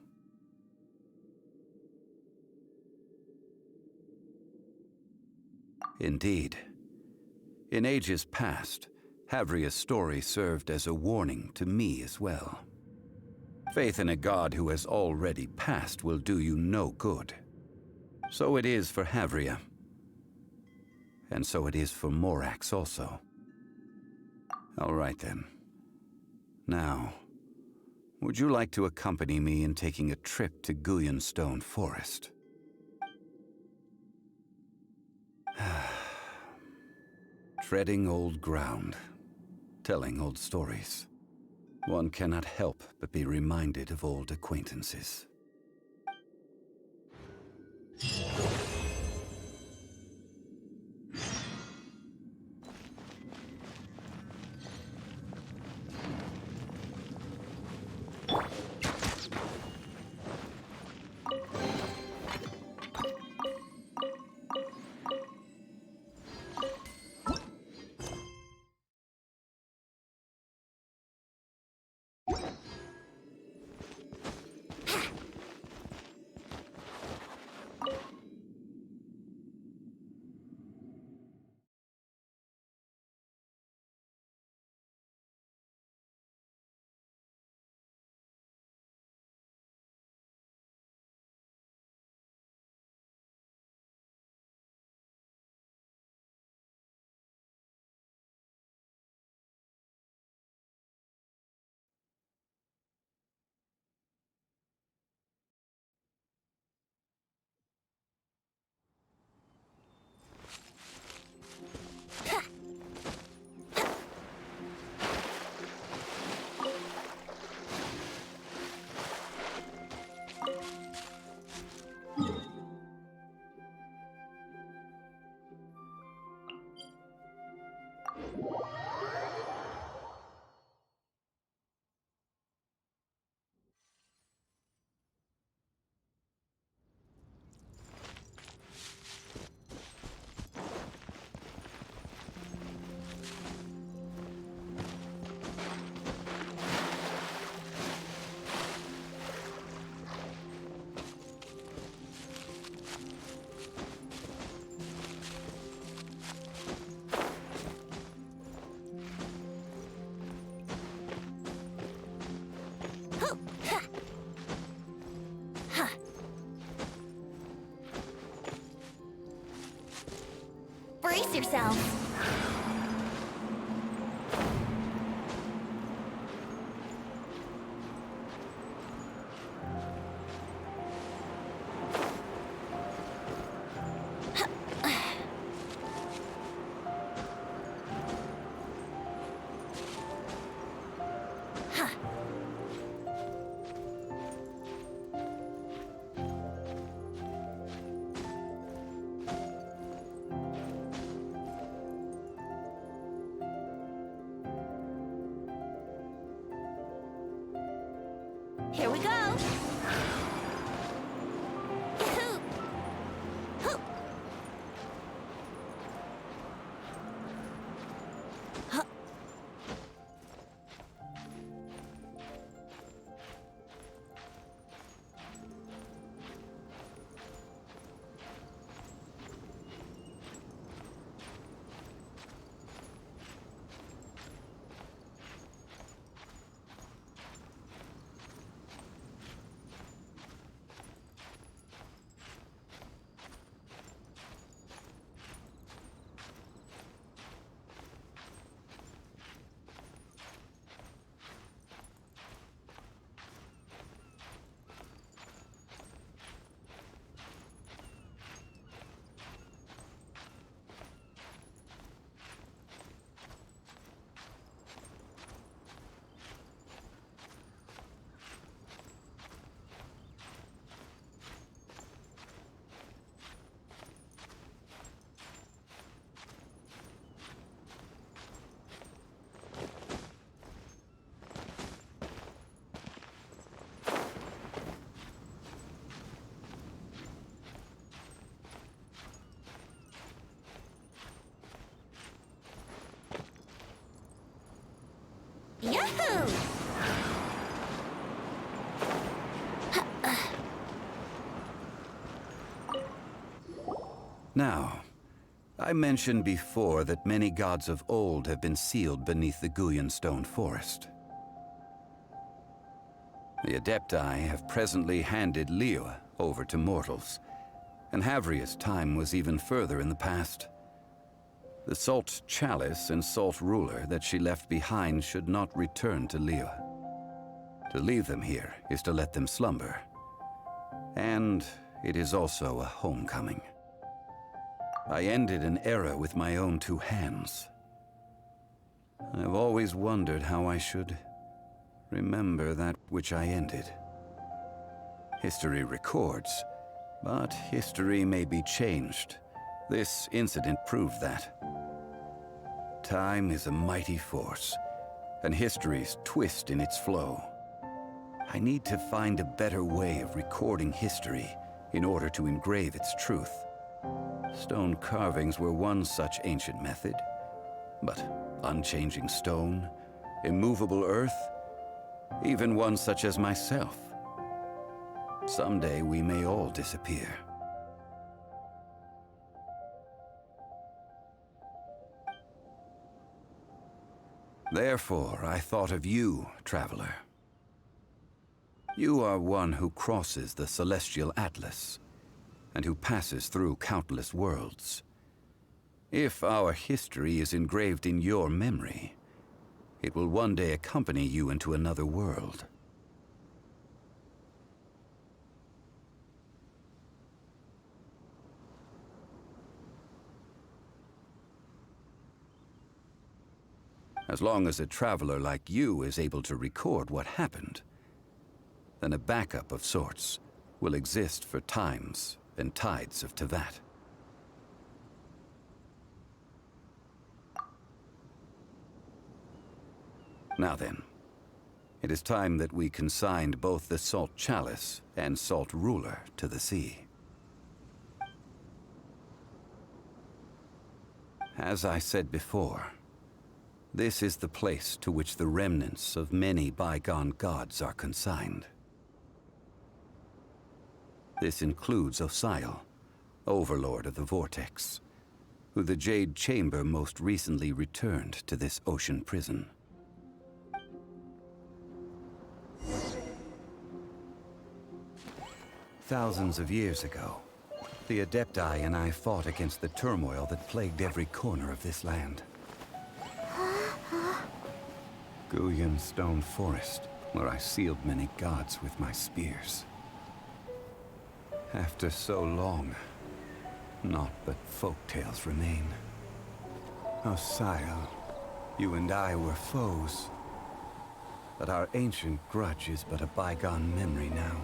Indeed. In ages past, Havria's story served as a warning to me as well. Faith in a god who has already passed will do you no good. So it is for Havria. And so it is for Morax also. All right then. Now, would you like to accompany me in taking a trip to Guyanstone Forest? Treading old ground, telling old stories. One cannot help but be reminded of old acquaintances. Brace yourself. Here we go. Yahoo! Hoo! Huh. Yahoo! Now, I mentioned before that many gods of old have been sealed beneath the Guyan stone forest. The Adepti have presently handed Liyue over to mortals, and Havria's time was even further in the past. The Salt Chalice and Salt Ruler that she left behind should not return to Liyue. To leave them here is to let them slumber. And it is also a homecoming. I ended an era with my own two hands. I've always wondered how I should remember that which I ended. History records, but history may be changed. This incident proved that. Time is a mighty force, and history's twist in its flow. I need to find a better way of recording history in order to engrave its truth. Stone carvings were one such ancient method, but unchanging stone, immovable earth, even one such as myself. Someday we may all disappear. Therefore, I thought of you, traveler. You are one who crosses the celestial atlas, and who passes through countless worlds. If our history is engraved in your memory, it will one day accompany you into another world. As long as a traveler like you is able to record what happened, then a backup of sorts will exist for times and tides of Teyvat. Now then, it is time that we consigned both the Salt Chalice and Salt Ruler to the sea. As I said before, this is the place to which the remnants of many bygone gods are consigned. This includes Osial, Overlord of the Vortex, who the Jade Chamber most recently returned to this ocean prison. Thousands of years ago, the Adepti and I fought against the turmoil that plagued every corner of this land. Guyan Stone Forest, where I sealed many gods with my spears. After so long, naught but folk tales remain. Osial, you and I were foes, but our ancient grudge is but a bygone memory now.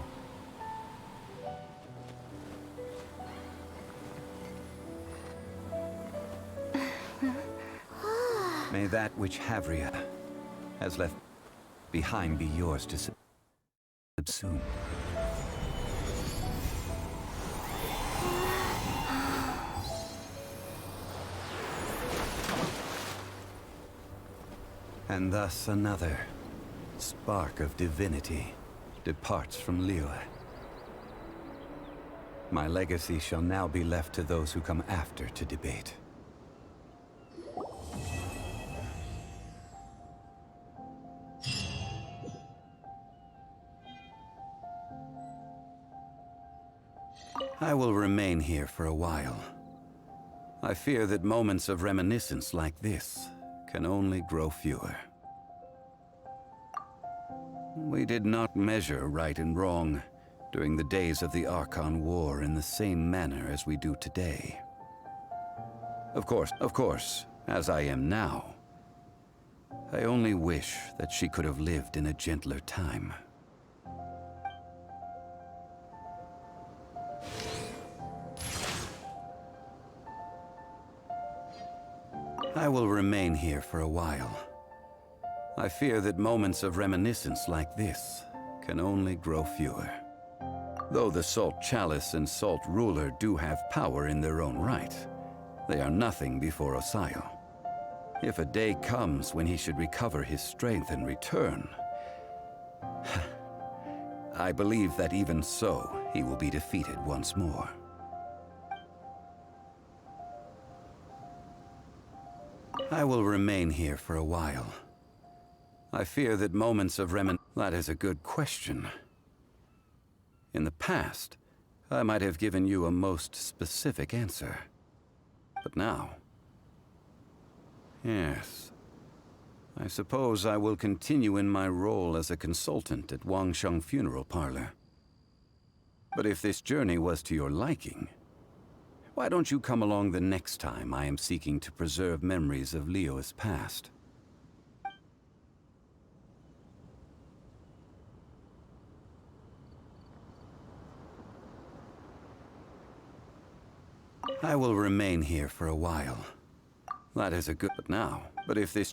May that which Havria has left behind be yours to subsume. And thus another spark of divinity departs from Liyue. My legacy shall now be left to those who come after to debate. I will remain here for a while. I fear that moments of reminiscence like this can only grow fewer. We did not measure right and wrong during the days of the Archon War in the same manner as we do today. Of course, as I am now, I only wish that she could have lived in a gentler time. I will remain here for a while. I fear that moments of reminiscence like this can only grow fewer. Though the Salt Chalice and Salt Ruler do have power in their own right, they are nothing before Osial. If a day comes when he should recover his strength and return, I believe that even so, he will be defeated once more. I will remain here for a while. I fear that moments of That is a good question. In the past, I might have given you a most specific answer. But now... Yes. I suppose I will continue in my role as a consultant at Wangsheng Funeral Parlor. But if this journey was to your liking, why don't you come along the next time I am seeking to preserve memories of Liyue's past? I will remain here for a while. That is a good... But if this